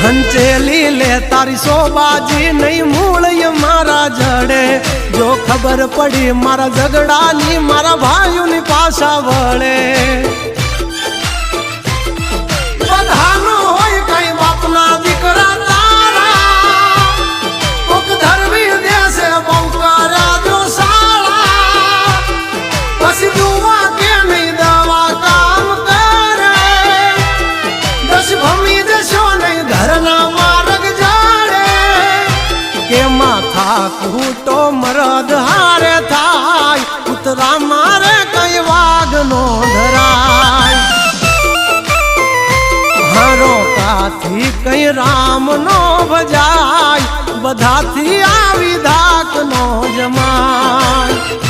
હંચેલી લે તારી સોબાજી નહીં મૂળ મારા જડે જો ખબર પડી મારા ઝઘડાની મારા ભાઈઓની પાછા વળે બધાનો હોય કઈ બાપના દીકરા તારા કોક ધરવી દેશે બહુ કર્યા જો સાળા પછી દુવા કે નહીં દવા કામ કરે દસ ભમી દેશો નહીં ઘરના માર્ગ જાડે કે માથા કૂટો મરદ હારે થાય ઉતરા મારે કઈ વાઘ નો ધરાય હારો કાથી કઈ રામ નો ભજાય બધાથી આવી ધાક નો જમાય